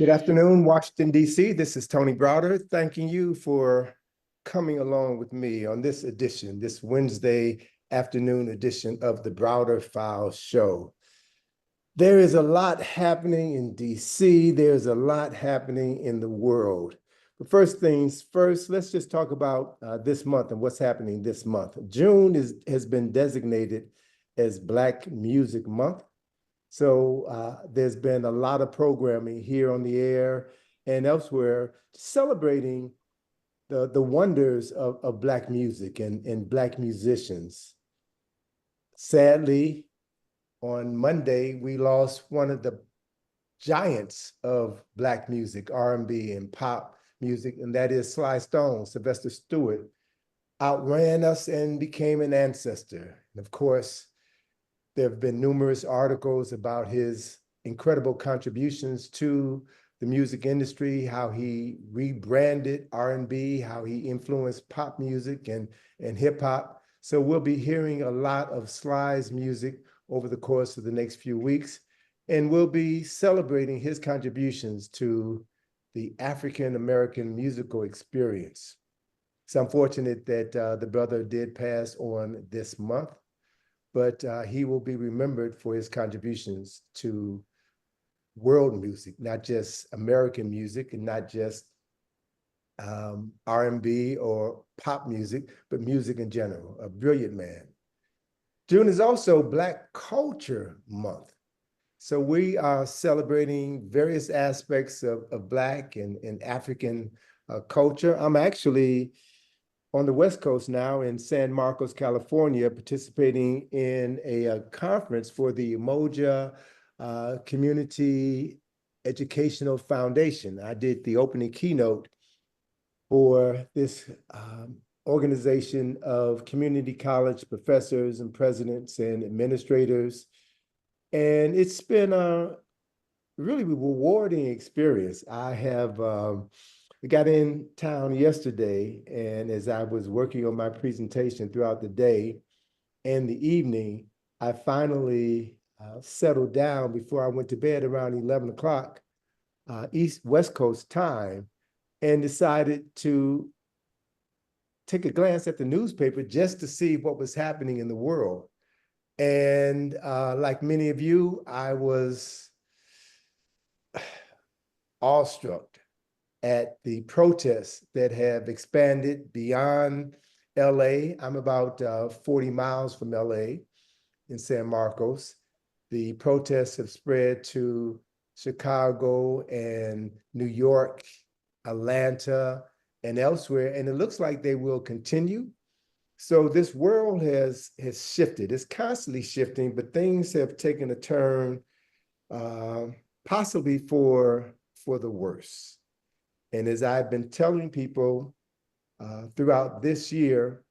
Good afternoon, Washington, D.C. This is Tony Browder, thanking you for coming along with me on this edition, this Wednesday afternoon edition of the Browder Files Show. There is a lot happening in D.C. There's a lot happening in the world. But first things first, let's just talk about this month and what's happening this month. June has been designated as Black Music Month. So there's been a lot of programming here on the air and elsewhere celebrating the wonders of Black music and Black musicians. Sadly, on Monday, we lost one of the giants of Black music, R&B and pop music, and that is Sly Stone. Sylvester Stewart outran us and became an ancestor. And of course, there have been numerous articles about his incredible contributions to the music industry, how he rebranded R&B, how he influenced pop music and hip hop. So we'll be hearing a lot of Sly's music over the course of the next few weeks, and we'll be celebrating his contributions to the African-American musical experience. It's unfortunate that the brother did pass on this month, but he will be remembered for his contributions to world music, not just American music and not just R&B or pop music, but music in general. A brilliant man. June is also Black Culture Month. So we are celebrating various aspects of Black and African culture. I'm actually on the West Coast now in San Marcos, California, participating in a conference for the Umoja Community Educational Foundation. I did the opening keynote for this organization of community college professors and presidents and administrators. And it's been a really rewarding experience. I got in town yesterday, and as I was working on my presentation throughout the day and the evening, I finally settled down before I went to bed around 11 o'clock West Coast time, and decided to take a glance at the newspaper just to see what was happening in the world. And like many of you, I was awestruck at the protests that have expanded beyond LA. I'm about 40 miles from LA in San Marcos. The protests have spread to Chicago and New York, Atlanta, and elsewhere, and it looks like they will continue. So this world has shifted. It's constantly shifting, but things have taken a turn possibly for the worse. And as I've been telling people throughout this year,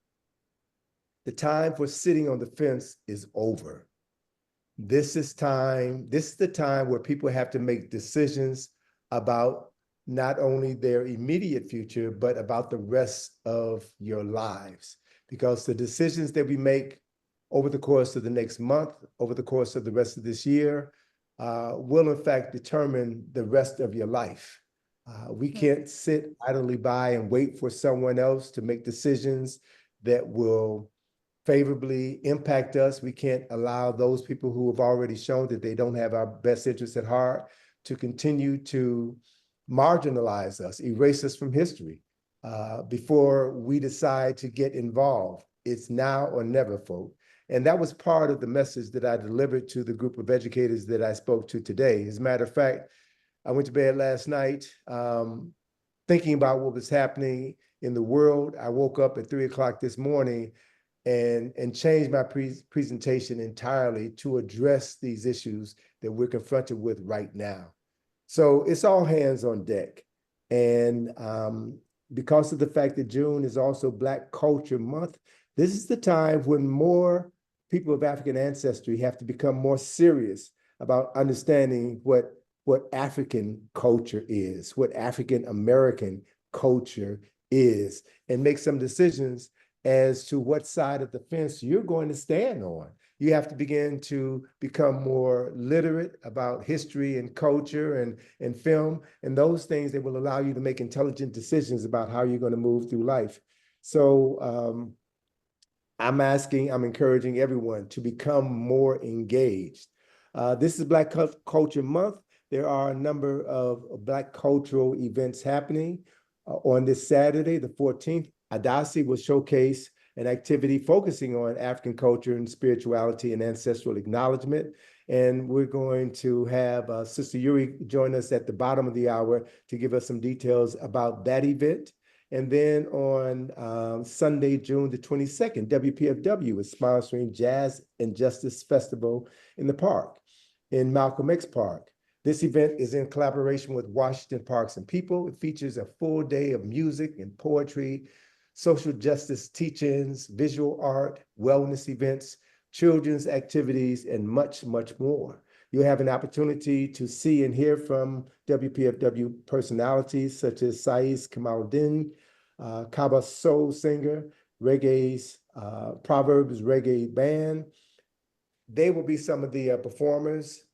the time for sitting on the fence is over. This is the time where people have to make decisions about not only their immediate future, but about the rest of your lives. Because the decisions that we make over the course of the next month, over the course of the rest of this year, will in fact determine the rest of your life. We can't sit idly by and wait for someone else to make decisions that will favorably impact us. We can't allow those people who have already shown that they don't have our best interests at heart to continue to marginalize us, erase us from history before we decide to get involved. It's now or never, folks. And that was part of the message that I delivered to the group of educators that I spoke to today. As a matter of fact, I went to bed last night thinking about what was happening in the world. I woke up at 3 o'clock this morning and changed my presentation entirely to address these issues that we're confronted with right now. So it's all hands on deck. And because of the fact that June is also Black Culture Month, this is the time when more people of African ancestry have to become more serious about understanding what African culture is, what African American culture is, and make some decisions as to what side of the fence you're going to stand on. You have to begin to become more literate about history and culture and film and those things that will allow you to make intelligent decisions about how you're going to move through life. So I'm encouraging everyone to become more engaged. This is Black Culture Month. There are a number of Black cultural events happening. On this Saturday, the 14th, Adasi will showcase an activity focusing on African culture and spirituality and ancestral acknowledgement. And we're going to have Sister Yuri join us at the bottom of the hour to give us some details about that event. And then on Sunday, June the 22nd, WPFW is sponsoring Jazz and Justice Festival in the park, in Malcolm X Park. This event is in collaboration with Washington Parks and People. It features a full day of music and poetry, social justice teach-ins, visual art, wellness events, children's activities, and much, much more. You have an opportunity to see and hear from WPFW personalities such as Saiz Kamaldin, Kaba soul singer, reggae's Proverbs reggae band. They will be some of the performers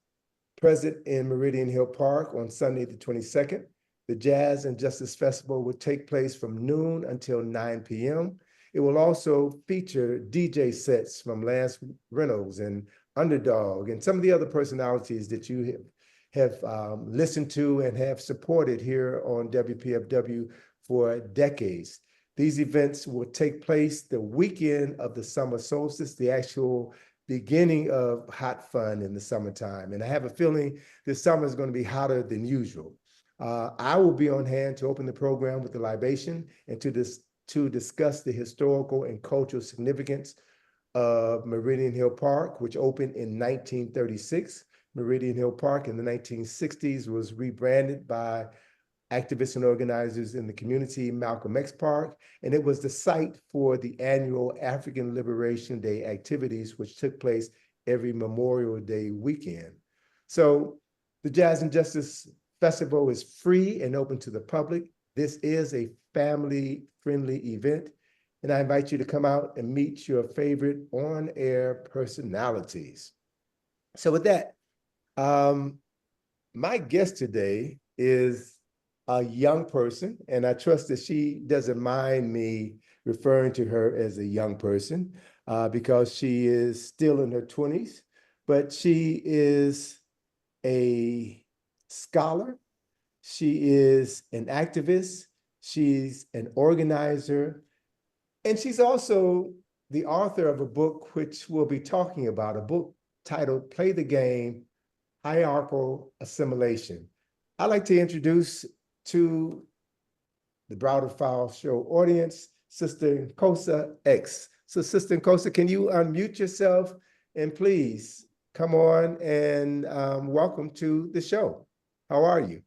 present in Meridian Hill Park on Sunday the 22nd. The Jazz and Justice Festival will take place from noon until 9 p.m. It will also feature DJ sets from Lance Reynolds and Underdog and some of the other personalities that you have listened to and have supported here on WPFW for decades. These events will take place the weekend of the summer solstice, the actual beginning of hot fun in the summertime. And I have a feeling this summer is going to be hotter than usual. I will be on hand to open the program with the libation and to discuss the historical and cultural significance of Meridian Hill Park, which opened in 1936. Meridian Hill Park in the 1960s was rebranded by activists and organizers in the community, Malcolm X Park, and it was the site for the annual African Liberation Day activities, which took place every Memorial Day weekend. So the Jazz and Justice Festival is free and open to the public. This is a family-friendly event, and I invite you to come out and meet your favorite on-air personalities. So with that, my guest today is a young person, and I trust that she doesn't mind me referring to her as a young person because she is still in her 20s, but she is a scholar, she is an activist, she's an organizer, and she's also the author of a book which we'll be talking about, a book titled Play the Game, Hierarchical Assimilation. I'd like to introduce to the Browder File Show audience, Sister Nkozia X. So Sister Nkozia, can you unmute yourself and please come on and welcome to the show. How are you?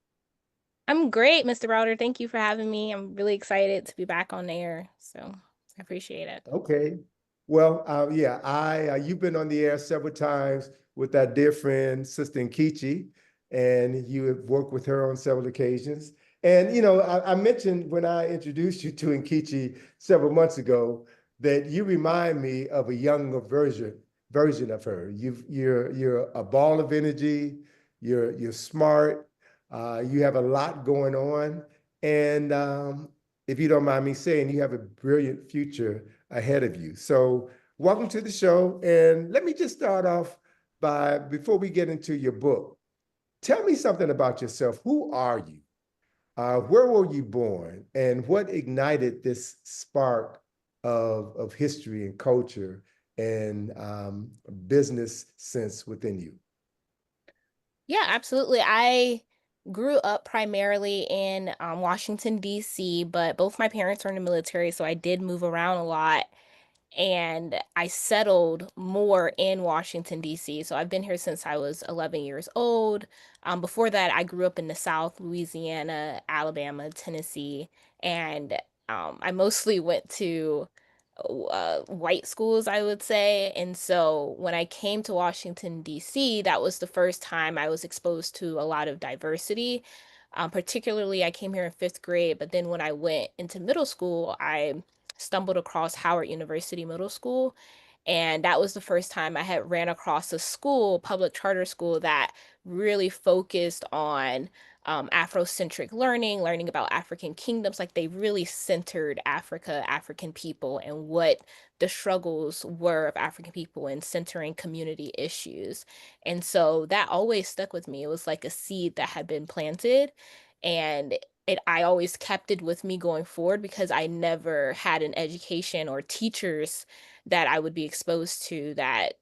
I'm great, Mr. Browder. Thank you for having me. I'm really excited to be back on the air, so I appreciate it. Okay. Well, yeah, you've been on the air several times with our dear friend, Sister Nkichi, and you have worked with her on several occasions. And, you know, I mentioned when I introduced you to Nkichi several months ago that you remind me of a younger version of her. You're a ball of energy. You're smart. You have a lot going on, and if you don't mind me saying, you have a brilliant future ahead of you. So, welcome to the show. And let me just start off by, before we get into your book, tell me something about yourself. Who are you? Where were you born? And what ignited this spark of history and culture and business sense within you? Yeah, absolutely. I grew up primarily in Washington, D.C., but both my parents are in the military, so I did move around a lot. And I settled more in Washington, D.C. So I've been here since I was 11 years old. Before that, I grew up in the South, Louisiana, Alabama, Tennessee, and I mostly went to white schools, I would say. And so when I came to Washington, D.C., that was the first time I was exposed to a lot of diversity. Particularly, I came here in fifth grade, but then when I went into middle school, I stumbled across Howard University Middle School. And that was the first time I had ran across a school, public charter school, that really focused on Afrocentric learning, learning about African kingdoms. Like they really centered Africa, African people, and what the struggles were of African people in centering community issues. And so that always stuck with me. It was like a seed that had been planted, and I always kept it with me going forward because I never had an education or teachers that I would be exposed to that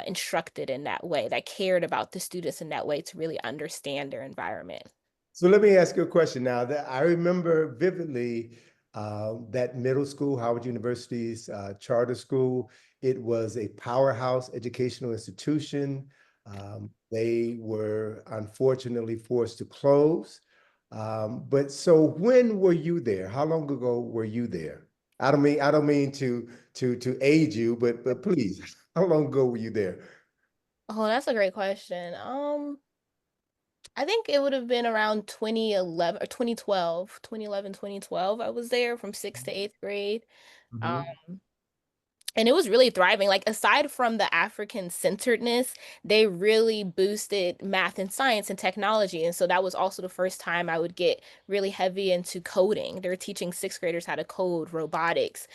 instructed in that way, that cared about the students in that way to really understand their environment. So let me ask you a question now. That I remember vividly that middle school, Howard University's charter school. It was a powerhouse educational institution. They were unfortunately forced to close. But so when were you there? How long ago were you there? I don't mean to age you, but please, how long ago were you there? Oh, that's a great question. I think it would have been around 2011 or 2012, 2011, 2012. I was there from 6th to 8th grade. Um, Mhm. and it was really thriving. Like aside from the African centeredness, they really boosted math and science and technology. And so that was also the first time I would get really heavy into coding. They were teaching sixth graders how to code robotics,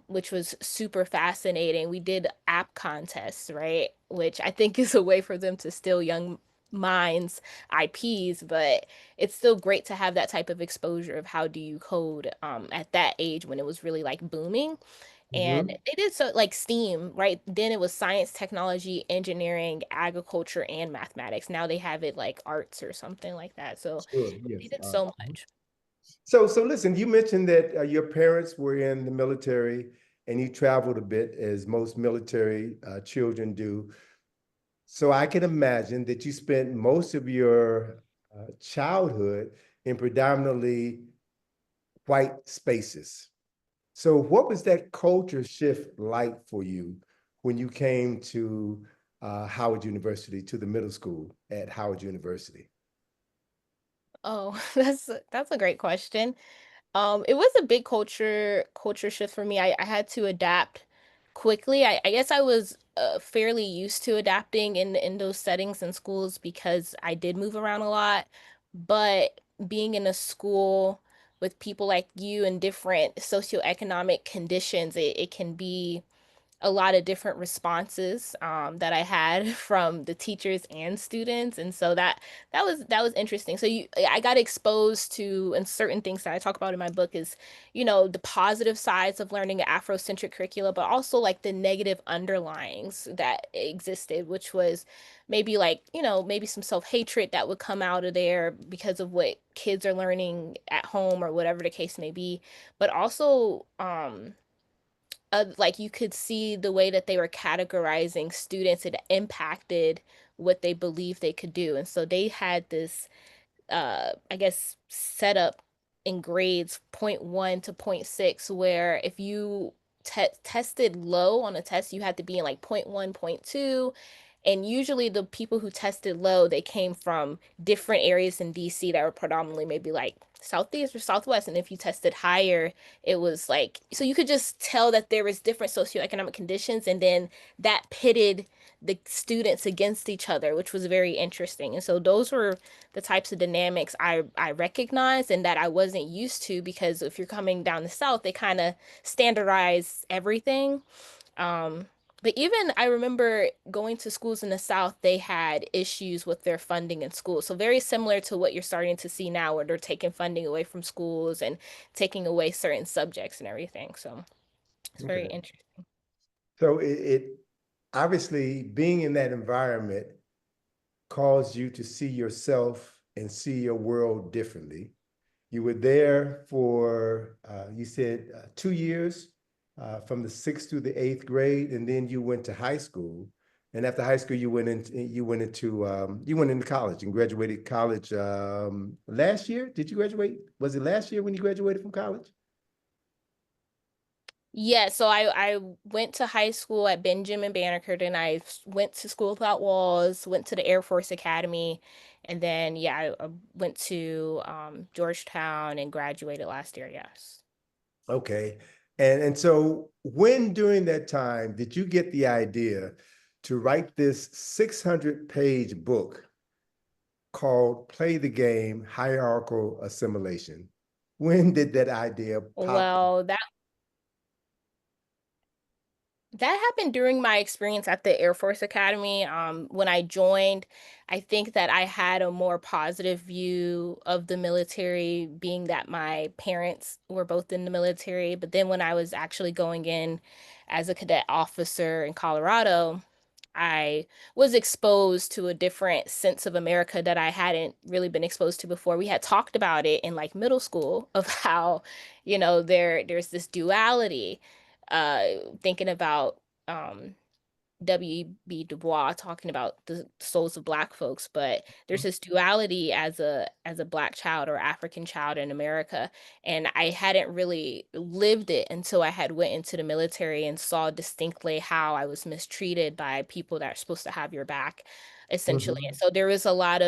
which was super fascinating. We did app contests, right? Which I think is a way for them to steal young minds' IPs, but it's still great to have that type of exposure of how do you code at that age when it was really like booming. And Mhm. they did so like STEAM, right? Then it was science, technology, engineering, agriculture, and mathematics. Now they have it like arts or something like that. So Sure, they yes. did so much. So listen, you mentioned that your parents were in the military and you traveled a bit, as most military children do. So I can imagine that you spent most of your childhood in predominantly white spaces. So what was that culture shift like for you when you came to Howard University, to the middle school at Howard University? Oh, that's a great question. It was a big culture shift for me. I had to adapt quickly. I guess I was fairly used to adapting in those settings and schools because I did move around a lot. But being in a school with people like you in different socioeconomic conditions, it can be a lot of different responses that I had from the teachers and students, and so that was interesting. So I got exposed to, and certain things that I talk about in my book is, the positive sides of learning an Afrocentric curricula, but also like the negative underlyings that existed, which was maybe like, maybe some self-hatred that would come out of there because of what kids are learning at home or whatever the case may be, but also like you could see the way that they were categorizing students. It impacted what they believed they could do. And so they had this I guess setup in grades point 1 to point 6, where if you tested low on a test, you had to be in like point 1, point 2. And usually the people who tested low, they came from different areas in DC that were predominantly maybe like Southeast or Southwest. And if you tested higher, it was like, so you could just tell that there was different socioeconomic conditions. And then that pitted the students against each other, which was very interesting. And so those were the types of dynamics I recognized and that I wasn't used to, because if you're coming down the South, they kind of standardize everything. Um, but even I remember going to schools in the South, they had issues with their funding in schools. So very similar to what you're starting to see now, where they're taking funding away from schools and taking away certain subjects and everything. So it's very Okay. interesting. So it obviously being in that environment caused you to see yourself and see your world differently. You were there for, you said 2 years, from the sixth to the eighth grade, and then you went to high school. And after high school, you went into college and graduated college last year. Did you graduate? Was it last year when you graduated from college? Yeah, so I went to high school at Benjamin Banneker, and went to School Without Walls, went to the Air Force Academy, and then yeah, I went to Georgetown and graduated last year. Yes. Okay. And so when during that time did you get the idea to write this 600-page book called Play the Game, Hierarchical Assimilation? When did that idea pop? Well, that happened during my experience at the Air Force Academy. When I joined, I think that I had a more positive view of the military, being that my parents were both in the military. But then when I was actually going in as a cadet officer in Colorado, I was exposed to a different sense of America that I hadn't really been exposed to before. We had talked about it in like middle school of how, there's this duality, uh, thinking about um W.B. Du Bois talking about the souls of Black folks, but there's this duality as a Black child or African child in America, and I hadn't really lived it until I had went into the military and saw distinctly how I was mistreated by people that are supposed to have your back, essentially. And Mhm, so there was a lot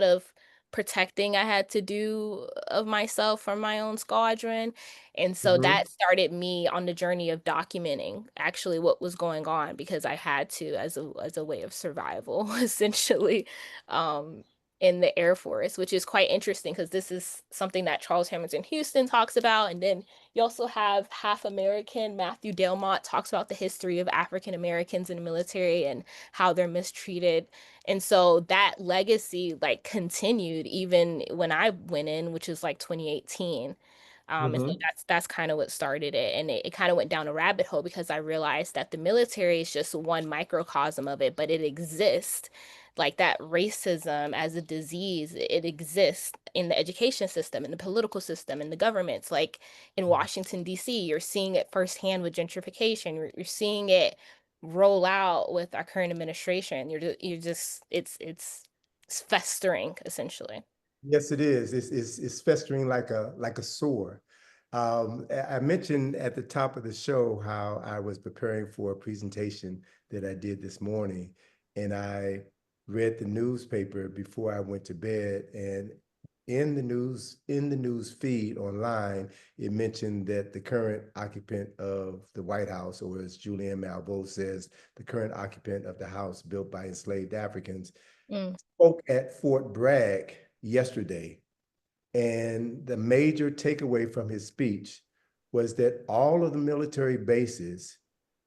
of protecting I had to do of myself from my own squadron. And so mhm. that started me on the journey of documenting actually what was going on because I had to as a way of survival, essentially, um, in the Air Force, which is quite interesting because this is something that Charles Hamilton Houston talks about. And then you also have half American Matthew Delmont talks about the history of African Americans in the military and how they're mistreated, and so that legacy like continued even when I went in, which is like 2018. And so Mhm. that's kind of what started it. And it kind of went down a rabbit hole because I realized that the military is just one microcosm of it, but it exists. Like that racism as a disease, it exists in the education system, in the political system, in the governments. Like in Washington, D.C., you're seeing it firsthand with gentrification. You're seeing it roll out with our current administration. You're just it's festering essentially. Yes, it is. It's festering like a sore. I mentioned at the top of the show how I was preparing for a presentation that I did this morning, and I read the newspaper before I went to bed. And in the news feed online, it mentioned that the current occupant of the White House, or as Julianne Malveaux says, the current occupant of the house built by enslaved Africans, Mm, spoke at Fort Bragg yesterday. And the major takeaway from his speech was that all of the military bases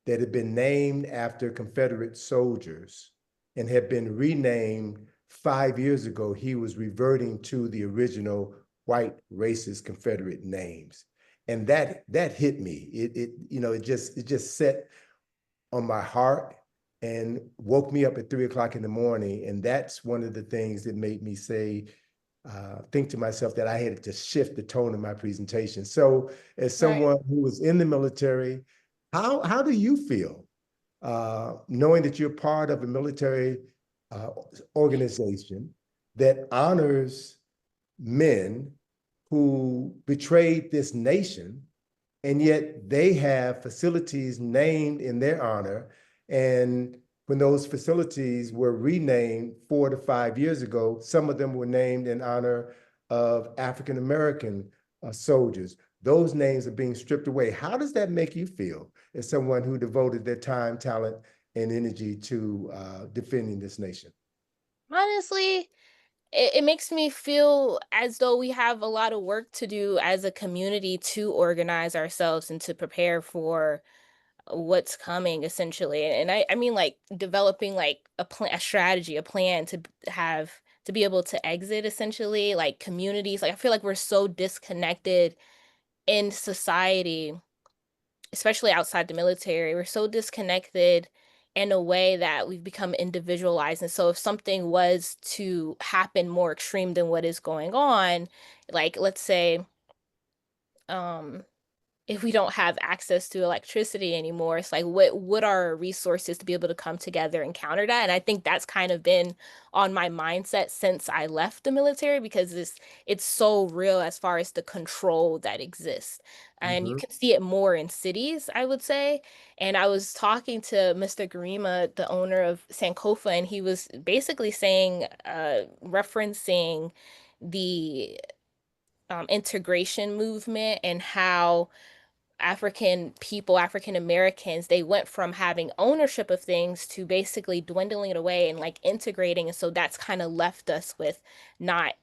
that had been named after Confederate soldiers and had been renamed 5 years ago, he was reverting to the original white racist Confederate names. And that hit me. It just set on my heart and woke me up at 3 o'clock in the morning. And that's one of the things that made me say, think to myself that I had to shift the tone of my presentation. So, as right. someone who was in the military, how do you feel knowing that you're part of a military uh, organization that honors men who betrayed this nation, and yet they have facilities named in their honor? And when those facilities were renamed 4 to 5 years ago, some of them were named in honor of African American soldiers. Those names are being stripped away. How does that make you feel as someone who devoted their time, talent, and energy to defending this nation? Honestly, it makes me feel as though we have a lot of work to do as a community to organize ourselves and to prepare for what's coming essentially. And I mean like developing like a strategy, a plan to be able to exit essentially like communities. Like I feel like we're so disconnected in society, especially outside the military. We're so disconnected in a way that we've become individualized. And so if something was to happen more extreme than what is going on, like let's say, um, if we don't have access to electricity anymore, it's like what are our resources to be able to come together and counter that? And I think that's kind of been on my mindset since I left the military because it's so real as far as the control that exists. And you Mhm. can see it more in cities, I would say. And I was talking to Mr. Garima, the owner of Sankofa, and he was basically saying, referencing the integration movement and how African people, African Americans, they went from having ownership of things to basically dwindling it away and like integrating. And so that's kind of left us with not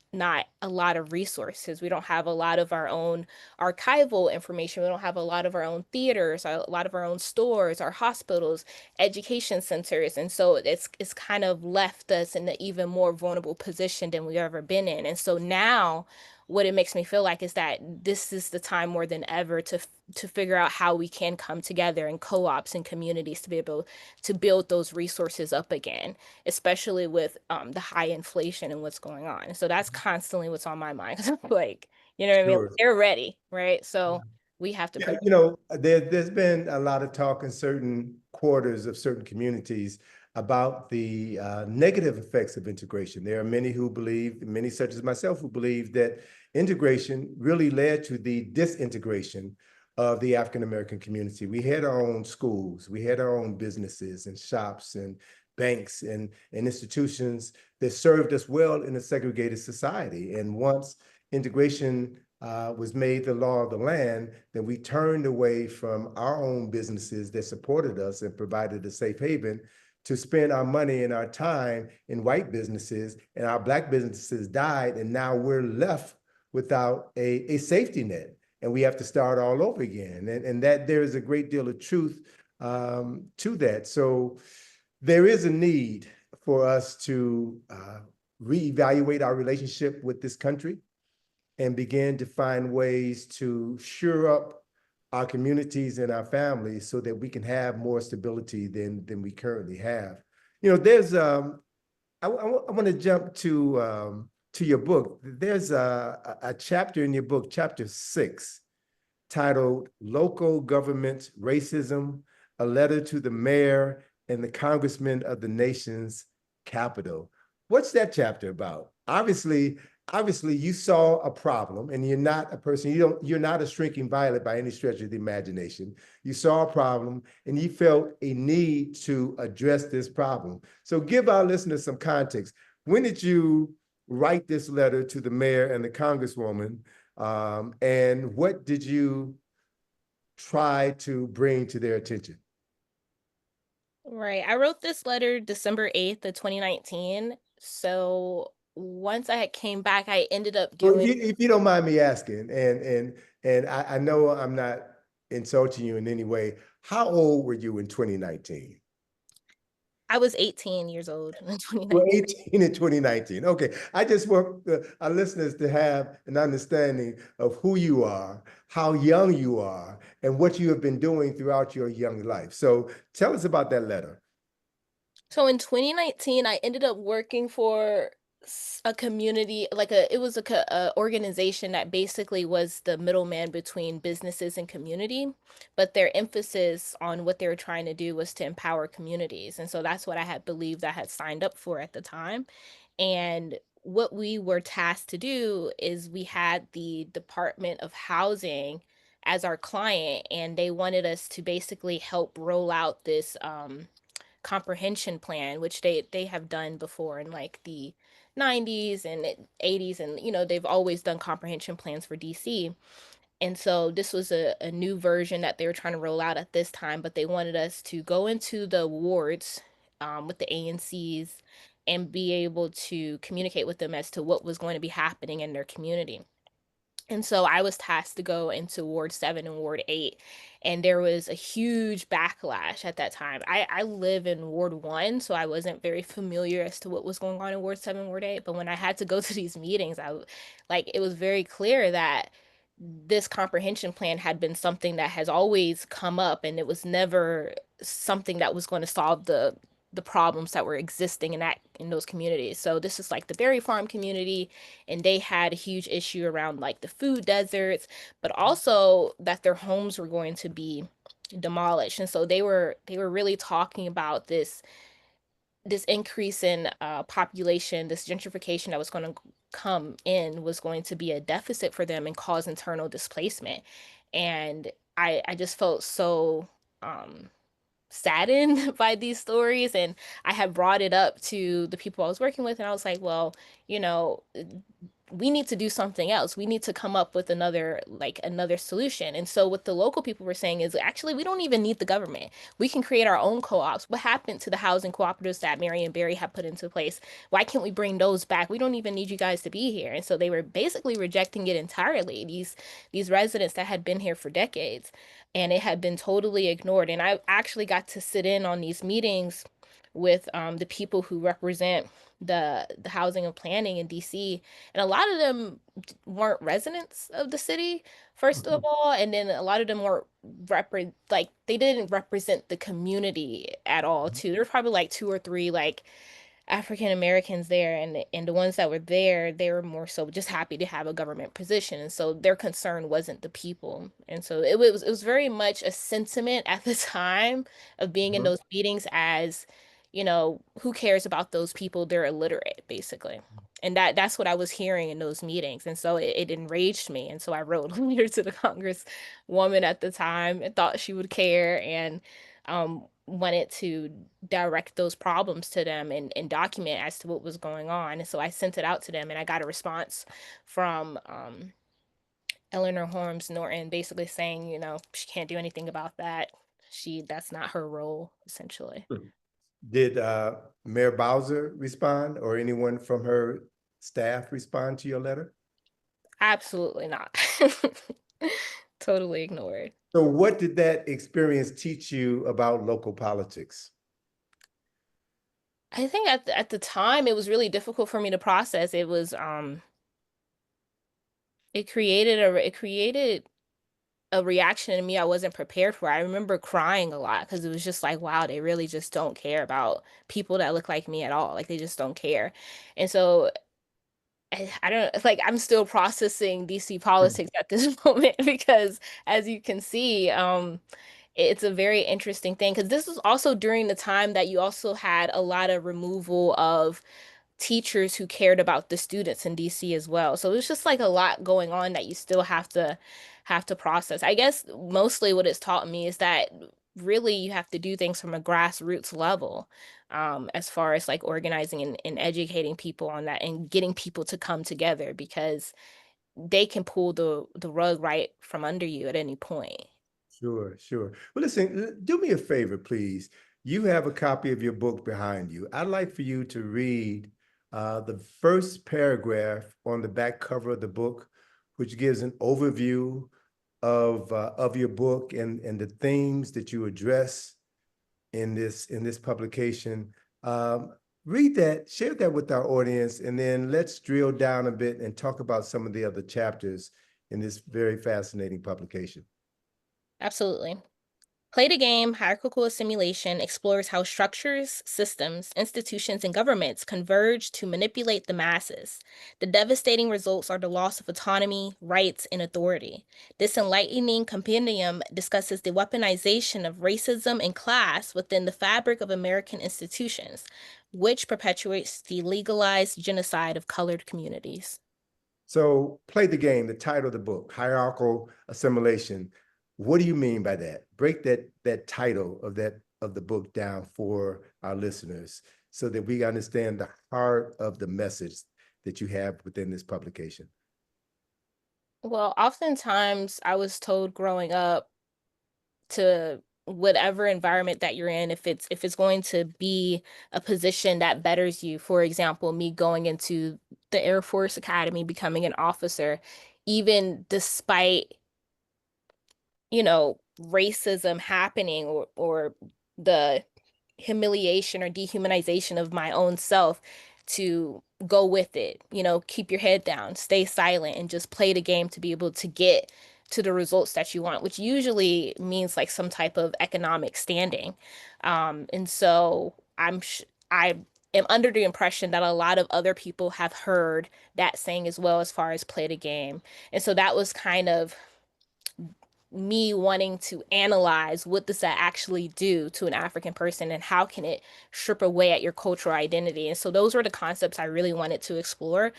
a lot of resources. We don't have a lot of our own archival information. We don't have a lot of our own theaters, a lot of our own stores, our hospitals, education centers. And so it's kind of left us in an even more vulnerable position than we've ever been in. And so now what it makes me feel like is that this is the time more than ever to figure out how we can come together in co-ops and communities to be able to build those resources up again, especially with the high inflation and what's going on. So that's constantly what's on my mind. Like, you know what I mean? Sure. They're ready, right? So we have to Yeah, prepare. there's been a lot of talk in certain quarters of certain communities about the negative effects of integration. There are many who believe, many such as myself, who believe that integration really led to the disintegration of the African American community. We had our own schools, we had our own businesses and shops and banks and institutions that served us well in a segregated society. And once integration was made the law of the land, then we turned away from our own businesses that supported us and provided a safe haven to spend our money and our time in white businesses, and our Black businesses died, and now we're left without a safety net, and we have to start all over again. And that there is a great deal of truth to that. So there is a need for us to reevaluate our relationship with this country and begin to find ways to shore up our communities and our families so that we can have more stability than we currently have. There's I want to jump to your book. There's a chapter in your book, chapter 6, titled "Local Government Racism: A Letter to the Mayor and the Congressman of the Nation's Capital." What's that chapter about? Obviously, you saw a problem, and you're not a person, you're not a shrinking violet by any stretch of the imagination. You saw a problem, and you felt a need to address this problem. So give our listeners some context. When did you write this letter to the mayor and the congresswoman? And what did you try to bring to their attention? Right. I wrote this letter December 8th of 2019. So once I had came back, I ended up Well, doing if you don't mind me asking, and I know I'm not insulting you in any way, how old were you in 2019? I was 18 years old in Well, 2019. 18 in 2019. Okay. I just want our listeners to have an understanding of who you are, how young you are, and what you have been doing throughout your young life. So tell us about that letter. So in 2019, I ended up working for a community, like it was a organization that basically was the middleman between businesses and community, but their emphasis on what they were trying to do was to empower communities. And so that's what I had believed I had signed up for at the time. And what we were tasked to do is we had the Department of Housing as our client, and they wanted us to basically help roll out this comprehension plan, which they have done before in like the 90s and 80s, and they've always done comprehension plans for DC. And so this was a new version that they were trying to roll out at this time, but they wanted us to go into the wards with the ANCs and be able to communicate with them as to what was going to be happening in their community. And so I was tasked to go into Ward 7 and Ward 8. And there was a huge backlash at that time. I live in Ward 1, so I wasn't very familiar as to what was going on in Ward 7, Ward 8. But when I had to go to these meetings, it was very clear that this comprehension plan had been something that has always come up, and it was never something that was going to solve the problems that were existing in those communities. So this is like the Berry Farm community, and they had a huge issue around like the food deserts, but also that their homes were going to be demolished. And so they were really talking about this increase in population, this gentrification that was going to come in was going to be a deficit for them and cause internal displacement. And I just felt so um saddened by these stories, and I had brought it up to the people I was working with, and I was like, well, you know we need to do something else. We need to come up with another solution. And so what the local people were saying is actually we don't even need the government. We can create our own co-ops. What happened to the housing cooperatives that Mary and Barry have put into place? Why can't we bring those back? We don't even need you guys to be here. And so they were basically rejecting it entirely. These residents that had been here for decades, and it had been totally ignored. And I actually got to sit in on these meetings with the people who represent the housing and planning in DC, and a lot of them weren't residents of the city, first of Mhm. all, and then a lot of them weren't like they didn't represent the community at all too. There's probably like two or three like African Americans there, and the ones that were there, they were more so just happy to have a government position, and so their concern wasn't the people, and so it was very much a sentiment at the time of being in Mhm. those meetings as, who cares about those people? They're illiterate, basically. And that's what I was hearing in those meetings. And so it enraged me. And so I wrote a letter to the congresswoman at the time and thought she would care, and wanted to direct those problems to them and document as to what was going on. And so I sent it out to them, and I got a response from Eleanor Holmes Norton basically saying, she can't do anything about that. That's not her role, essentially. Did Mayor Bowser respond or anyone from her staff respond to your letter? Absolutely not. Totally ignored. So what did that experience teach you about local politics? I think at the time it was really difficult for me to process. It created a reaction in me I wasn't prepared for. I remember crying a lot because it was just like, wow, they really just don't care about people that look like me at all. Like they just don't care. And so I don't, it's like I'm still processing DC politics at this moment because as you can see, it's a very interesting thing because this was also during the time that you also had a lot of removal of teachers who cared about the students in DC as well. So it's just like a lot going on that you still have to process. I guess mostly what it's taught me is that really you have to do things from a grassroots level, as far as like organizing and educating people on that and getting people to come together because they can pull the rug right from under you at any point. Sure, sure. Well, listen, do me a favor, please. You have a copy of your book behind you. I'd like for you to read the first paragraph on the back cover of the book, which gives an overview of your book and the themes that you address in this publication. Read that, share that with our audience, and then let's drill down a bit and talk about some of the other chapters in this very fascinating publication. Absolutely. Play the Game, Hierarchical Assimilation explores how structures, systems, institutions, and governments converge to manipulate the masses. The devastating results are the loss of autonomy, rights, and authority. This enlightening compendium discusses the weaponization of racism and class within the fabric of American institutions, which perpetuates the legalized genocide of colored communities. So, Play the Game, the title of the book, Hierarchical Assimilation. What do you mean by that? Break that title of the book down for our listeners so that we understand the heart of the message that you have within this publication. Well, oftentimes I was told growing up to whatever environment that you're in, if it's going to be a position that betters you, for example, me going into the Air Force Academy, becoming an officer, even despite racism happening, or the humiliation or dehumanization of my own self, to go with it, keep your head down, stay silent, and just play the game to be able to get to the results that you want, which usually means like some type of economic standing. And so I am under the impression that a lot of other people have heard that saying as well, as far as play the game. And so that was kind of me wanting to analyze what does that actually do to an African person and how can it strip away at your cultural identity. And so those were the concepts I really wanted to explore.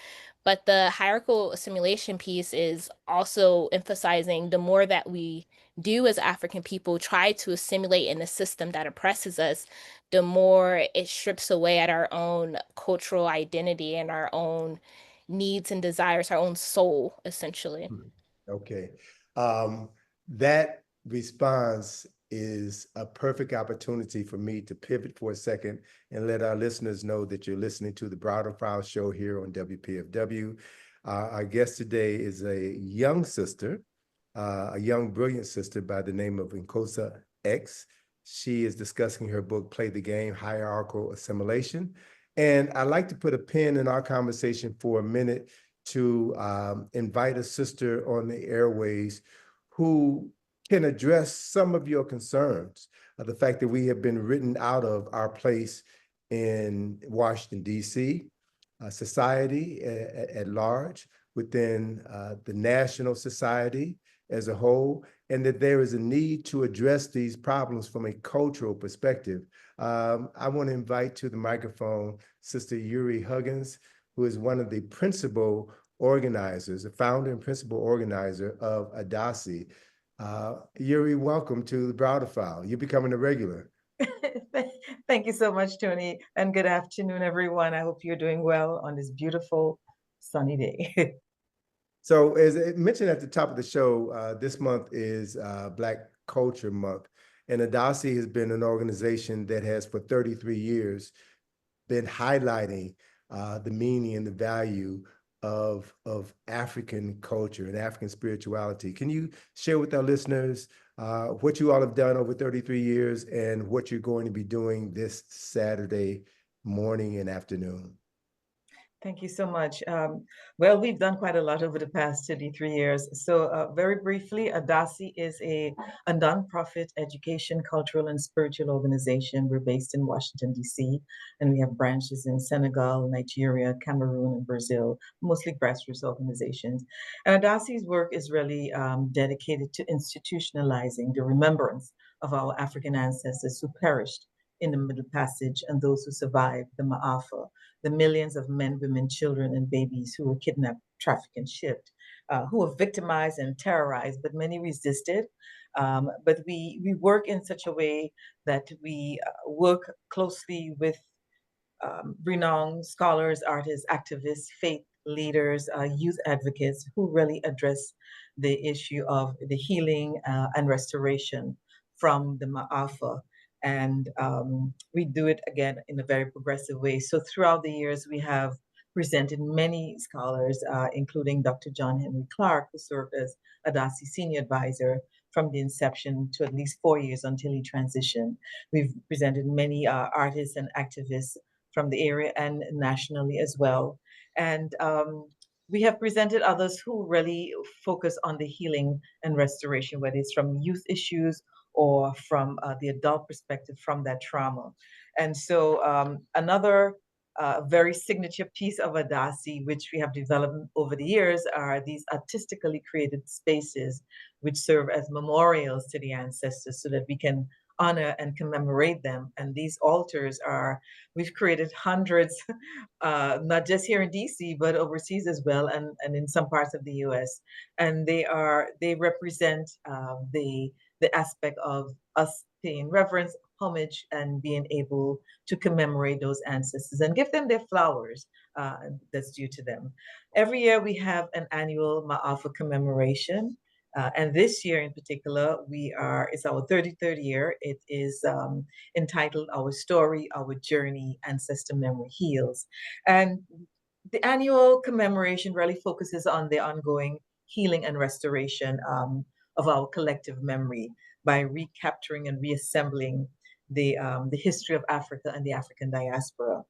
But the hierarchical assimilation piece is also emphasizing the more that we do as African people try to assimilate in a system that oppresses us, the more it strips away at our own cultural identity and our own needs and desires, our own soul, essentially. Okay. That response is a perfect opportunity for me to pivot for a second and let our listeners know that you're listening to the Broader File Show here on WPFW. Our guest today is a young sister, a young, brilliant sister by the name of Nkozia X. She is discussing her book, Play the Game, Hierarchical Assimilation. And I'd like to put a pin in our conversation for a minute to invite a sister on the airways who can address some of your concerns. The fact that we have been written out of our place in Washington, D.C., society at large, within the national society as a whole, and that there is a need to address these problems from a cultural perspective. I want to invite to the microphone Sister Yuri Huggins, who is one of the principal organizers, the founder and principal organizer of Adasi. Yuri, welcome to the Browder File. You're becoming a regular. Thank you so much, Tony, and good afternoon, everyone. I hope you're doing well on this beautiful sunny day. So as I mentioned at the top of the show, this month is Black Culture Month, and Adasi has been an organization that has for 33 years been highlighting the meaning and the value of African culture and African spirituality. Can you share with our listeners what you all have done over 33 years and what you're going to be doing this Saturday morning and afternoon? Thank you so much. Well, we've done quite a lot over the past 33 years. So very briefly, Adasi is a nonprofit education, cultural, and spiritual organization. We're based in Washington, D.C., and we have branches in Senegal, Nigeria, Cameroon, and Brazil, mostly grassroots organizations. And Adasi's work is really dedicated to institutionalizing the remembrance of our African ancestors who perished in the Middle Passage and those who survived the Ma'afa, the millions of men, women, children, and babies who were kidnapped, trafficked, and shipped, who were victimized and terrorized, but many resisted. But we work in such a way that we work closely with renowned scholars, artists, activists, faith leaders, youth advocates who really address the issue of the healing and restoration from the Ma'afa. And we do it again in a very progressive way. So throughout the years, we have presented many scholars, including Dr. John Henry Clark, who served as Adasi senior advisor from the inception to at least 4 years until he transitioned. We've presented many artists and activists from the area and nationally as well. And we have presented others who really focus on the healing and restoration, whether it's from youth issues or from the adult perspective from that trauma. And so another very signature piece of Adasi, which we have developed over the years, are these artistically created spaces which serve as memorials to the ancestors so that we can honor and commemorate them. And these altars are, we've created hundreds, not just here in DC, but overseas as well, and in some parts of the US. And they represent the aspect of us paying reverence, homage, and being able to commemorate those ancestors and give them their flowers that's due to them. Every year we have an annual Ma'afa commemoration. And this year in particular, it's our 33rd year. It is entitled Our Story, Our Journey, Ancestor Memory Heals. And the annual commemoration really focuses on the ongoing healing and restoration of our collective memory by recapturing and reassembling the history of Africa and the African diaspora.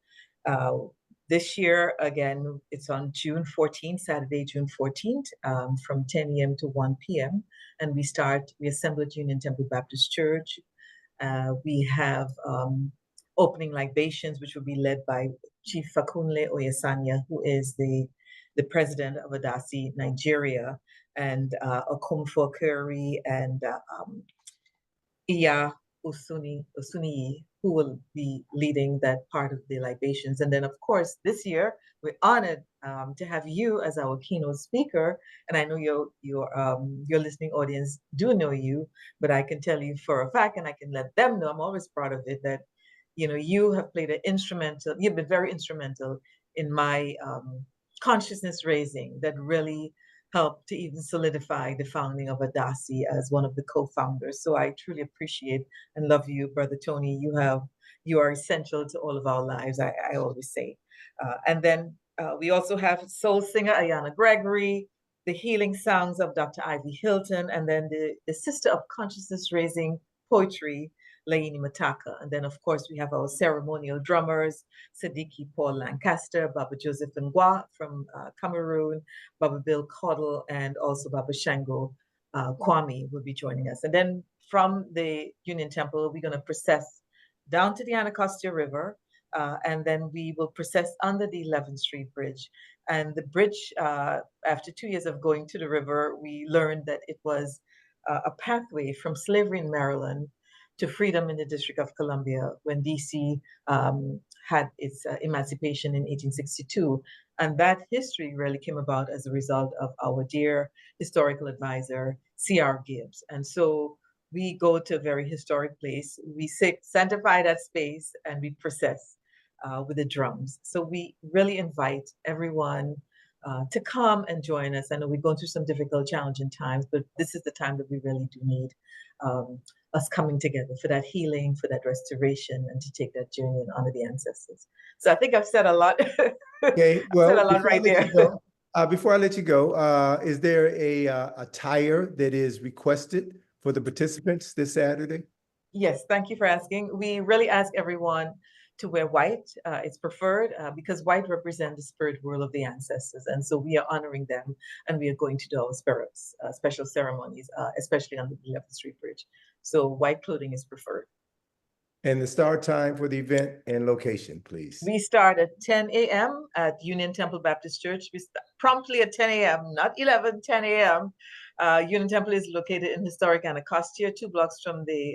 This year, again, it's on June 14th, Saturday, June 14th, from 10 a.m. to 1 p.m. And we assemble at Union Temple Baptist Church. We have opening libations, which will be led by Chief Fakunle Oyesanya, who is the president of Adasi Nigeria, and Okomfo Curry and Iya Usuni, who will be leading that part of the libations. And then, of course, this year, we're honored to have you as our keynote speaker. And I know your listening audience do know you, but I can tell you for a fact, and I can let them know, I'm always proud of it, that you have played you've been very instrumental in my consciousness raising that really helped to even solidify the founding of Adasi as one of the co-founders. So I truly appreciate and love you, Brother Tony. You are essential to all of our lives, I always say. And then we also have soul singer Ayana Gregory, the healing songs of Dr. Ivy Hilton, and then the sister of consciousness raising poetry, Laini Mataka. And then, of course, we have our ceremonial drummers, Siddiqui Paul Lancaster, Baba Joseph Ngwa from Cameroon, Baba Bill Caudle, and also Baba Shango Kwame will be joining us. And then from the Union Temple, we're going to process down to the Anacostia River, and then we will process under the 11th Street Bridge. And the bridge, after 2 years of going to the river, we learned that it was a pathway from slavery in Maryland to freedom in the District of Columbia when DC had its emancipation in 1862. And that history really came about as a result of our dear historical advisor, C.R. Gibbs. And so we go to a very historic place. We sanctify that space and we process with the drums. So we really invite everyone to come and join us. I know we're going through some difficult, challenging times, but this is the time that we really do need us coming together for that healing, for that restoration, and to take that journey and honor the ancestors. So I think I've said a lot. Okay, well, said a lot right there. Before I let you go, is there a attire that is requested for the participants this Saturday? Yes, thank you for asking. We really ask everyone to wear white. It's preferred because white represents the spirit world of the ancestors. And so we are honoring them and we are going to do our special ceremonies, especially on the 11th Street Bridge. So white clothing is preferred. And the start time for the event and location, please. We start at 10 a.m. at Union Temple Baptist Church. We start promptly at 10 a.m., not 11, 10 a.m. Union Temple is located in historic Anacostia, 2 blocks from the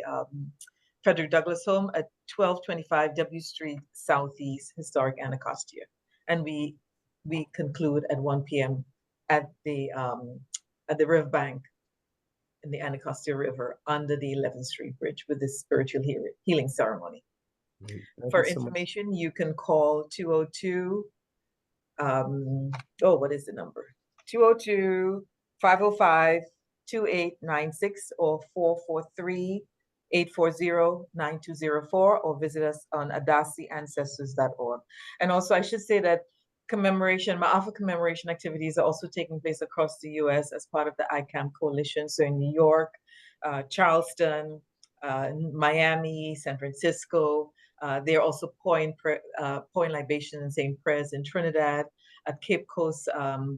Frederick Douglass home at 1225 W Street Southeast, historic Anacostia. And we conclude at 1 p.m. at the riverbank in the Anacostia River under the 11th Street Bridge with this spiritual healing ceremony. For information, you can call 202, what is the number? 202-505-2896 or 443-840-9204, or visit us on adasiancestors.org. And also I should say that Ma'afa commemoration activities are also taking place across the U.S. as part of the ICAM coalition. So in New York, Charleston, Miami, San Francisco. They're also pouring libation and saying prayers in Trinidad, at Cape Coast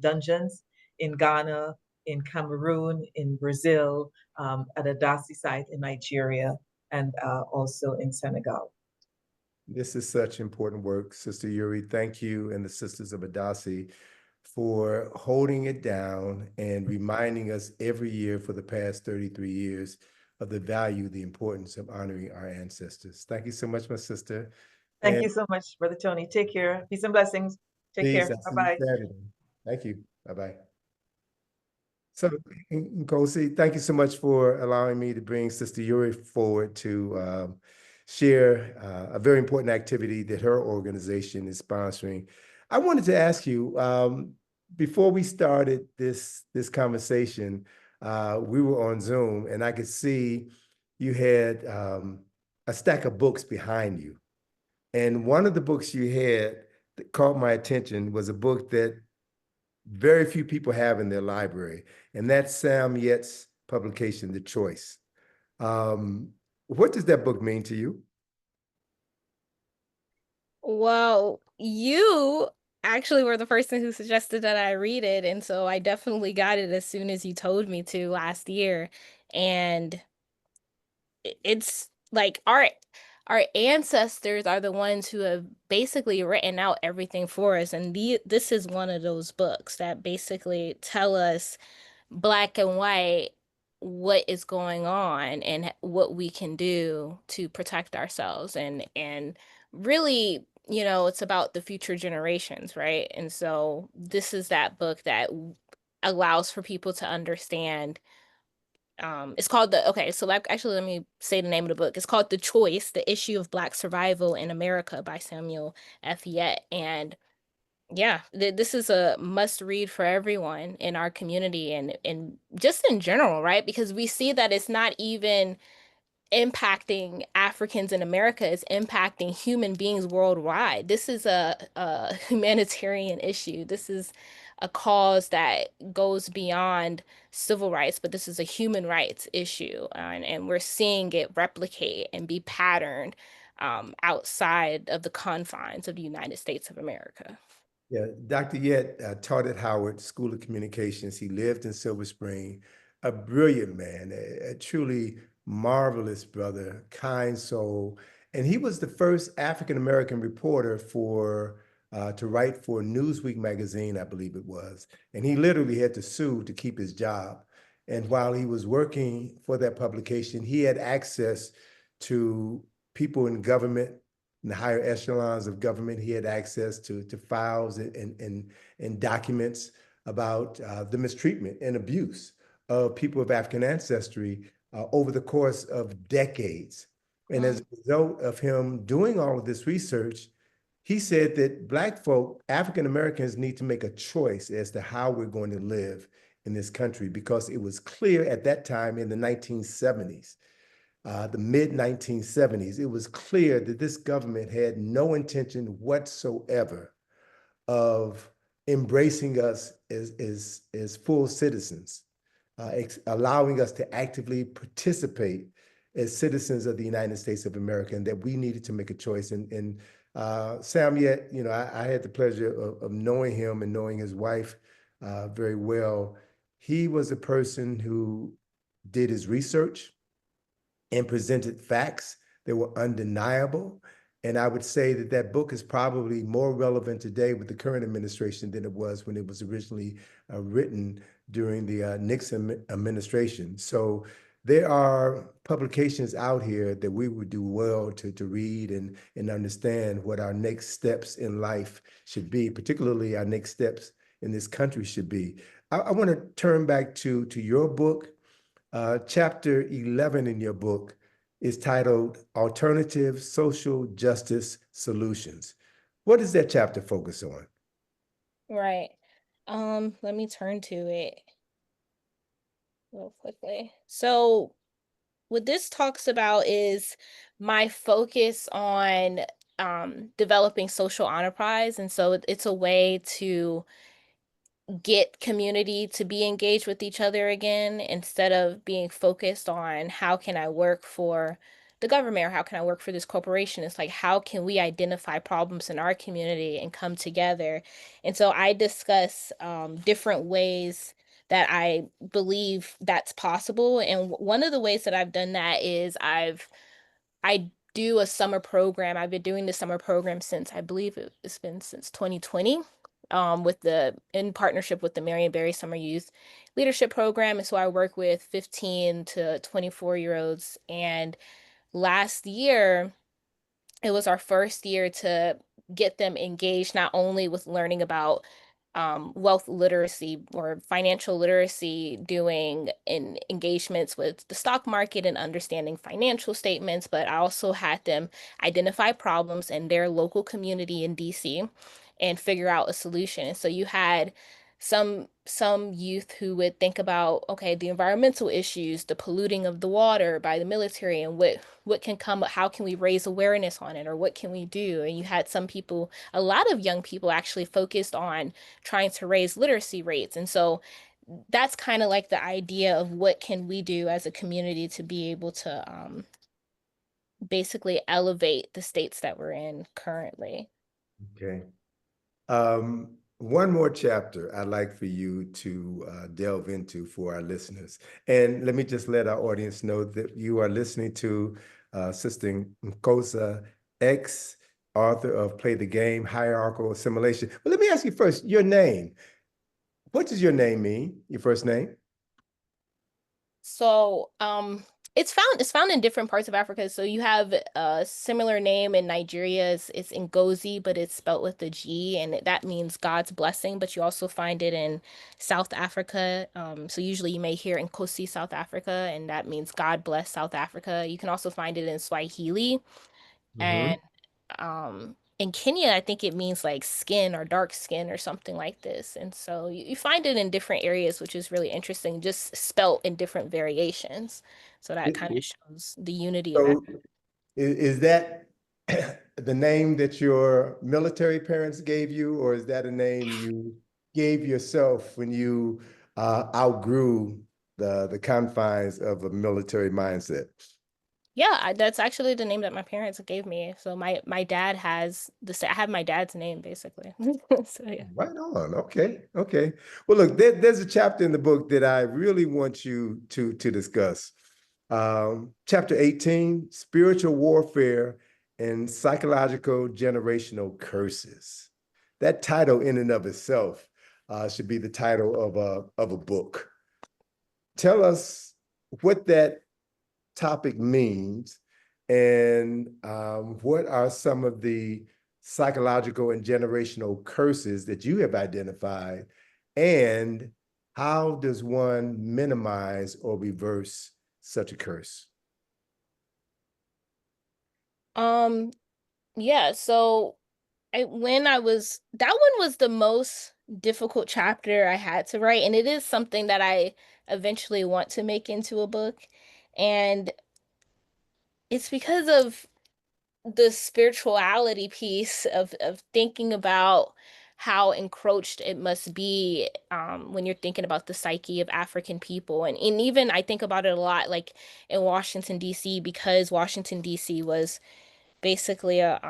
dungeons, in Ghana, in Cameroon, in Brazil, at a Adasi site in Nigeria, and also in Senegal. This is such important work, Sister Yuri. Thank you and the Sisters of Adasi for holding it down and reminding us every year for the past 33 years of the value, the importance of honoring our ancestors. Thank you so much, my sister. Thank you so much, Brother Tony. Take care. Peace and blessings. Take care. Bye-bye. Thank you. Bye-bye. So, Nkosi, thank you so much for allowing me to bring Sister Yuri forward to share a very important activity that her organization is sponsoring. I wanted to ask you, before we started this conversation, we were on Zoom and I could see you had a stack of books behind you. And one of the books you had that caught my attention was a book that very few people have in their library, and that's Sam Yett's publication, The Choice. What does that book mean to you? Well, you actually were the person who suggested that I read it, and so I definitely got it as soon as you told me to last year. And it's like our ancestors are the ones who have basically written out everything for us, and this is one of those books that basically tell us black and white what is going on and what we can do to protect ourselves, and really, you know, it's about the future generations, right? And so this is that book that allows for people to understand. It's called actually let me say the name of the book. It's called The Choice: The Issue of Black Survival in America by Samuel F. Yett. And Yeah, this is a must read for everyone in our community and just in general, right? Because we see that it's not even impacting Africans in America, it's impacting human beings worldwide. This is a humanitarian issue. This is a cause that goes beyond civil rights, but this is a human rights issue. And we're seeing it replicate and be patterned outside of the confines of the United States of America. Yeah, Dr. Yet taught at Howard School of Communications. He lived in Silver Spring, a brilliant man, a truly marvelous brother, kind soul. And he was the first African American reporter for to write for Newsweek magazine, I believe it was. And he literally had to sue to keep his job. And while he was working for that publication, he had access to people in government, in the higher echelons of government. He had access to files and documents about the mistreatment and abuse of people of African ancestry over the course of decades. And as a result of him doing all of this research, he said that Black folk, African Americans, need to make a choice as to how we're going to live in this country, because it was clear at that time in the 1970s, the mid 1970s, it was clear that this government had no intention whatsoever of embracing us as full citizens, allowing us to actively participate as citizens of the United States of America, and that we needed to make a choice. And Sam, yet, I had the pleasure of knowing him and knowing his wife very well. He was a person who did his research and presented facts that were undeniable. And I would say that that book is probably more relevant today with the current administration than it was when it was originally written during the Nixon administration. So there are publications out here that we would do well to read and understand what our next steps in life should be, particularly our next steps in this country should be. I want to turn back to your book. Chapter 11 in your book is titled Alternative Social Justice Solutions. What does that chapter focus on? Right. Let me turn to it real quickly. So what this talks about is my focus on developing social enterprise. And so it's a way to get community to be engaged with each other again instead of being focused on how can I work for the government or how can I work for this corporation. It's like, how can we identify problems in our community and come together? And so I discuss different ways that I believe that's possible. And one of the ways that I've done that is I do a summer program. I've been doing the summer program since, I believe it's been since 2020, with the in partnership with the Marion Barry Summer Youth Leadership Program. And so I work with 15 to 24-year-olds. And last year, it was our first year to get them engaged not only with learning about wealth literacy or financial literacy, doing in engagements with the stock market and understanding financial statements, but I also had them identify problems in their local community in DC and figure out a solution. And so you had some youth who would think about, okay, the environmental issues, the polluting of the water by the military, and what can come, how can we raise awareness on it, or what can we do? And you had some people, a lot of young people actually focused on trying to raise literacy rates. And so that's kind of like the idea of what can we do as a community to be able to basically elevate the states that we're in currently. Okay. One more chapter I'd like for you to delve into for our listeners. And let me just let our audience know that you are listening to Sister Nkozia X, author of Play the Game, Hierarchical Assimilation. But let me ask you first, your name. What does your name mean, your first name? So, it's found in different parts of Africa. So you have a similar name in Nigeria. It's Ngozi, but it's spelled with a G, and that means God's blessing. But you also find it in South Africa. So usually you may hear Nkosi, South Africa, and that means God bless South Africa. You can also find it in Swahili, and Mhm. um in Kenya, I think it means like skin or dark skin or something like this. And so you find it in different areas, which is really interesting, just spelt in different variations. So that It- kind of it- shows the unity of that. so is that the name that your military parents gave you, or is that a name you gave yourself when you outgrew the confines of a military mindset? Yeah, that's actually the name that my parents gave me. So my dad has I have my dad's name basically. So yeah. Right on. Okay. Okay. Well, look, there's a chapter in the book that I really want you to discuss. Chapter 18, Spiritual Warfare and Psychological Generational Curses. That title in and of itself should be the title of a book. Tell us what that topic means and what are some of the psychological and generational curses that you have identified, and how does one minimize or reverse such a curse? Um, yeah, so when I was that one was the most difficult chapter I had to write, and it is something that I eventually want to make into a book. And it's because of the spirituality piece of thinking about how encroached it must be when you're thinking about the psyche of African people. And even I think about it a lot, like in Washington, D.C., because Washington, D.C. was basically a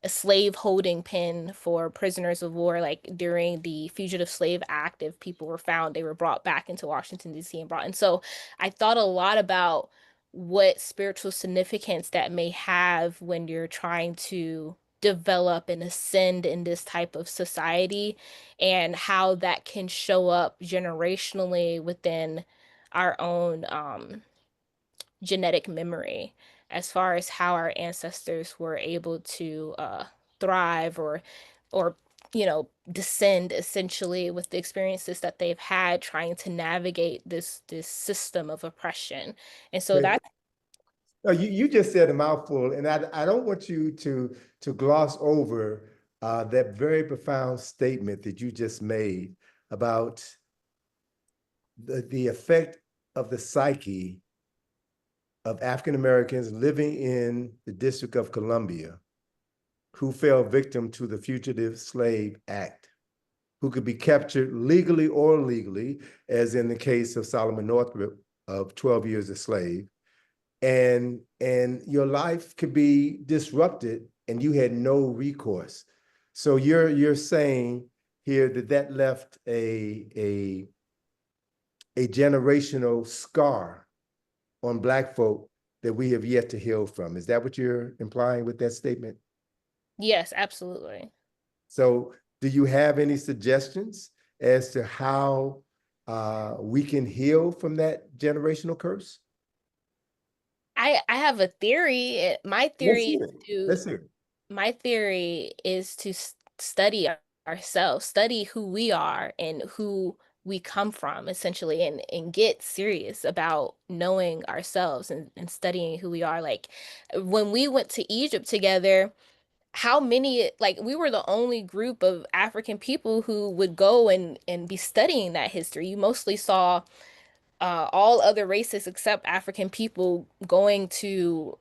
slave holding pen for prisoners of war. Like during the Fugitive Slave Act, if people were found, they were brought back into Washington, D.C. and brought. And so I thought a lot about what spiritual significance that may have when you're trying to develop and ascend in this type of society, and how that can show up generationally within our own genetic memory, as far as how our ancestors were able to thrive or descend essentially with the experiences that they've had trying to navigate this system of oppression. And so Okay. that No, you just said a mouthful, and I don't want you to gloss over that very profound statement that you just made about the effect of the psyche of African Americans living in the District of Columbia who fell victim to the Fugitive Slave Act, who could be captured legally or illegally, as in the case of Solomon Northup of 12 years a slave, and your life could be disrupted and you had no recourse. So you're saying here that that left a generational scar on Black folk that we have yet to heal from. Is that what you're implying with that statement? yes, absolutely. So do you have any suggestions as to how we can heal from that generational curse? I have a theory. Let's hear it. Let's hear it. My theory is to study ourselves, study who we are and who we come from, essentially, and get serious about knowing ourselves and studying who we are. Like when we went to Egypt together, how many, like, we were the only group of African people who would go and be studying that history. You mostly saw all other races except African people going to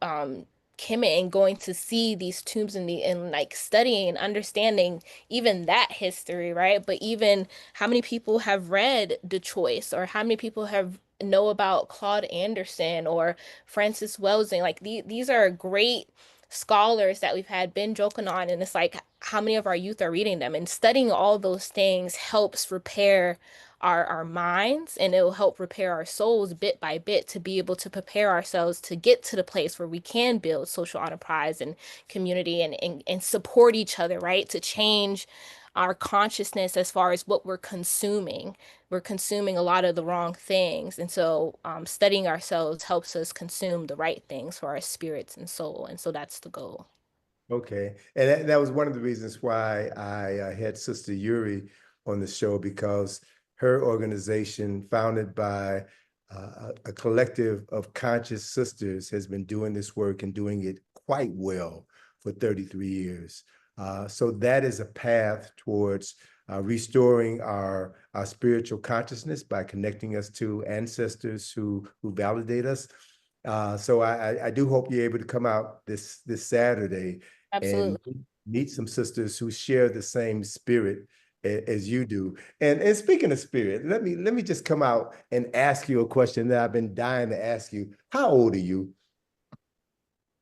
Kemet and going to see these tombs and like studying and understanding even that history, right? But even how many people have read The Choice, or how many people have know about Claude Anderson or Francis Welsing? Like these are great scholars that we've had been joking on, and it's like how many of our youth are reading them, and studying all those things helps repair our minds, and it will help repair our souls bit by bit to be able to prepare ourselves to get to the place where we can build social enterprise and community and support each other, right? To change our consciousness as far as what we're consuming. We're consuming a lot of the wrong things. And so studying ourselves helps us consume the right things for our spirits and soul. And so that's the goal. Okay. And that was one of the reasons why I had Sister Yuri on the show, because her organization, founded by a collective of conscious sisters, has been doing this work and doing it quite well for 33 years. So that is a path towards restoring our spiritual consciousness by connecting us to ancestors who validate us. So I do hope you're able to come out this Saturday and Absolutely. meet some sisters who share the same spirit as you do. And speaking of spirit, let me just come out and ask you a question that I've been dying to ask you. How old are you?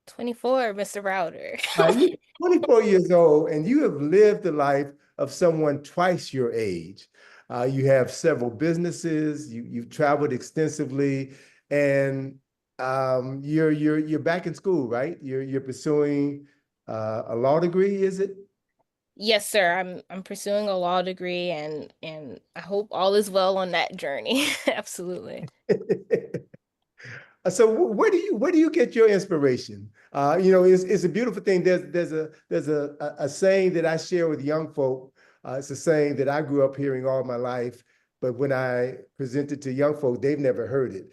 24, Mr. Browder. You're 24 years old, and you have lived the life of someone twice your age. You have several businesses. You've traveled extensively, and you're back in school, right? You're pursuing a law degree, is it? Yes, sir. I'm pursuing a law degree and I hope all is well on that journey. Absolutely. So where do you get your inspiration? It's a beautiful thing. There's a saying that I share with young folk. It's a saying that I grew up hearing all my life, but when I present it to young folk, they've never heard it.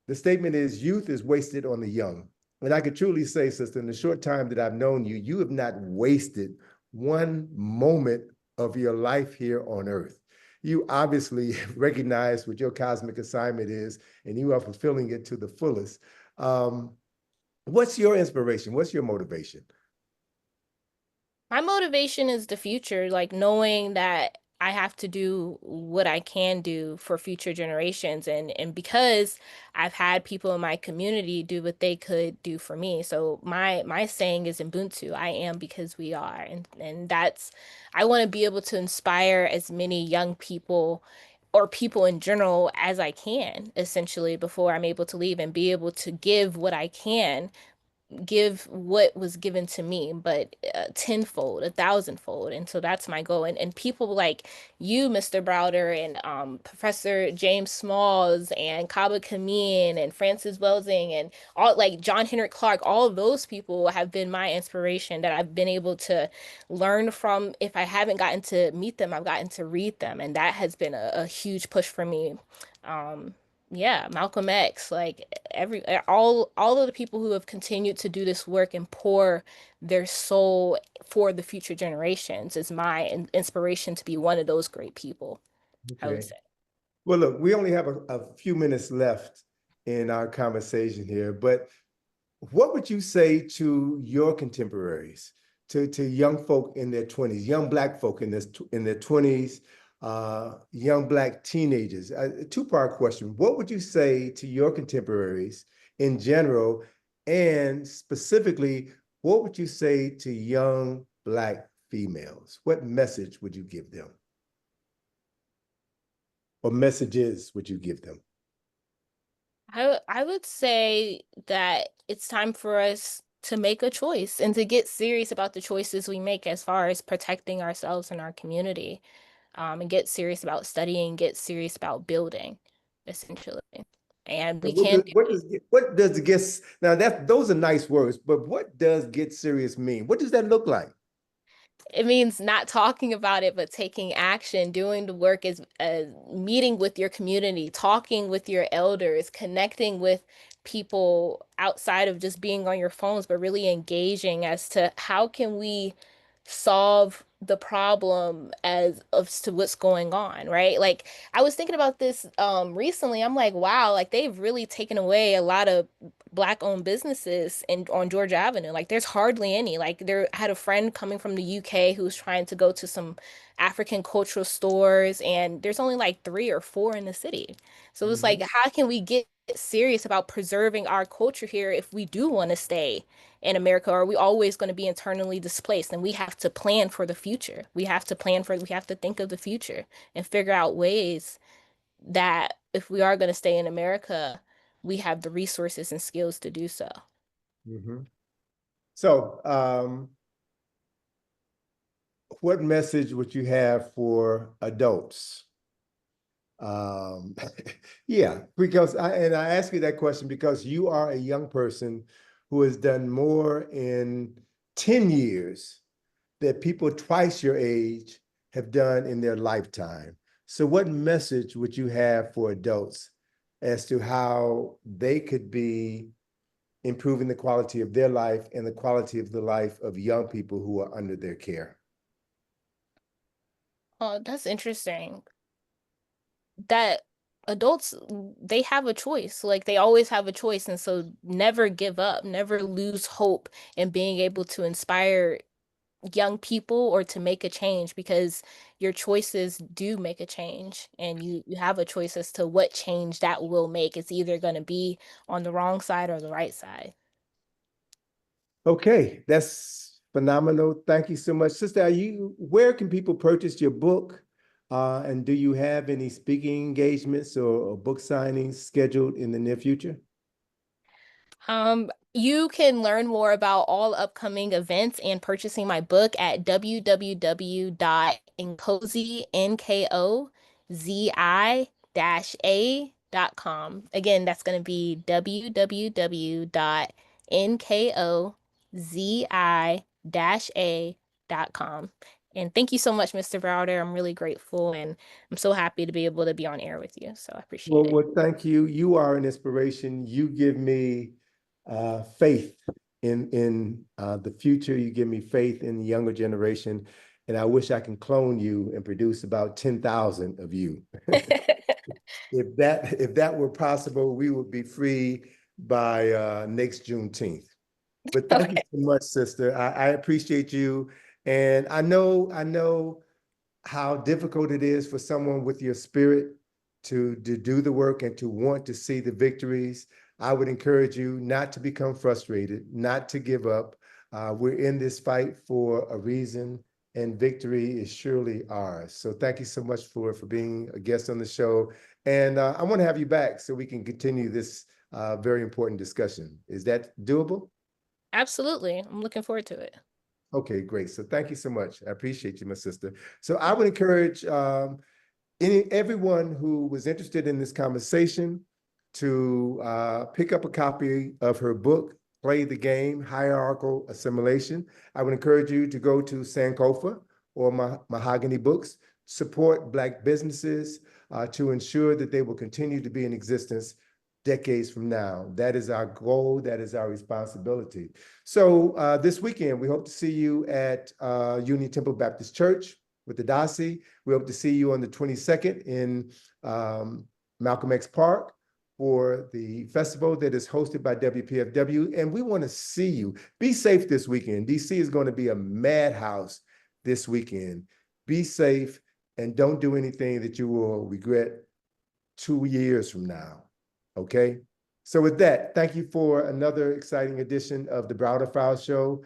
The statement is, youth is wasted on the young. And I could truly say, sister, in the short time that I've known you, you have not wasted one moment of your life here on earth. You obviously recognize what your cosmic assignment is, and you are fulfilling it to the fullest. What's your inspiration? What's your motivation? My motivation is the future, like knowing that I have to do what I can do for future generations and because I've had people in my community do what they could do for me. So my saying is Ubuntu. I am because we are. And that's I want to be able to inspire as many young people or people in general as I can, essentially, before I'm able to leave and be able to give what I can give what was given to me, but tenfold, a thousandfold. And so that's my goal. And people like you, Mr. Browder, and Professor James Smalls, and Kaba Kameen, and Francis Welsing, and all like John Henrik Clark, all of those people have been my inspiration that I've been able to learn from. If I haven't gotten to meet them, I've gotten to read them. And that has been a huge push for me. Um, yeah, Malcolm X, like all of the people who have continued to do this work and pour their soul for the future generations is my inspiration to be one of those great people, I would Okay. say. Well, look, we only have a few minutes left in our conversation here, but what would you say to your contemporaries, to young folk in their 20s, young Black folk in their 20s, young Black teenagers? A two-part question. What would you say to your contemporaries in general, and specifically, what would you say to young Black females? What message would you give them? Or messages would you give them? I would say that it's time for us to make a choice and to get serious about the choices we make as far as protecting ourselves and our community, and get serious about studying, get serious about building, essentially. And we And what can does do what it. does what does the get now that those are nice words, but what does get serious mean? What does that look like? It means not talking about it, but taking action, doing the work is meeting with your community, talking with your elders, connecting with people outside of just being on your phones, but really engaging as to how can we solve the problem as of to what's going on, right? Like I was thinking about this recently. I'm like, wow, like they've really taken away a lot of black owned businesses in on Georgia Avenue. Like there's hardly any. Like there I had a friend coming from the UK who was trying to go to some African cultural stores and there's only like three or four in the city. So it's like Mhm. how can we get serious about preserving our culture here if we do want to stay in America? Or are we always going to be internally displaced? And we have to plan for the future. We have to think of the future and figure out ways that if we are going to stay in America, we have the resources and skills to do so. Mhm. So, what message would you have for adults? Um, yeah, because I ask you that question because you are a young person who has done more in 10 years that people twice your age have done in their lifetime. So what message would you have for adults as to how they could be improving the quality of their life and the quality of the life of young people who are under their care. Oh, that's interesting. That adults, they have a choice. Like they always have a choice. And so never give up, never lose hope in being able to inspire young people or to make a change, because your choices do make a change, and you have a choice as to what change that will make. It's either going to be on the wrong side or the right side. Okay, that's phenomenal. Thank you so much. Sister, where can people purchase your book? And do you have any speaking engagements or book signings scheduled in the near future? You can learn more about all upcoming events and purchasing my book at www.nkozia-a.com. Again, that's going to be www.nkozia-a.com. And thank you so much, Mr. Browder. I'm really grateful, and I'm so happy to be able to be on air with you. So I appreciate it. Well, thank you. You are an inspiration. You give me faith in the future. You give me faith in the younger generation. And I wish I can clone you and produce about 10,000 of you. If that were possible, we would be free by next Juneteenth. But thank you so much, sister. I appreciate you. And I know how difficult it is for someone with your spirit to do the work and to want to see the victories. I would encourage you not to become frustrated, not to give up. We're in this fight for a reason, and victory is surely ours. So thank you so much for being a guest on the show. And I want to have you back so we can continue this very important discussion. Is that doable? Absolutely. I'm looking forward to it. Okay, great. So thank you so much. I appreciate you, my sister. So I would encourage everyone who was interested in this conversation to pick up a copy of her book, Play the Game, Hierarchical Assimilation. I would encourage you to go to Sankofa or Mahogany Books, support Black businesses to ensure that they will continue to be in existence decades from now. That is our goal. That is our responsibility. So this weekend, we hope to see you at Union Temple Baptist Church with the Dasi. We hope to see you on the 22nd in Malcolm X Park for the festival that is hosted by WPFW. And we want to see you. Be safe this weekend. DC is going to be a madhouse this weekend. Be safe and don't do anything that you will regret 2 years from now. Okay? So with that, thank you for another exciting edition of the Browder Files Show.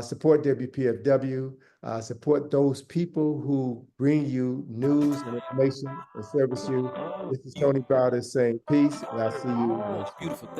Support WPFW. Support those people who bring you news and information and service you. This is Tony Browder saying peace, and I'll see you next week. Beautiful thing.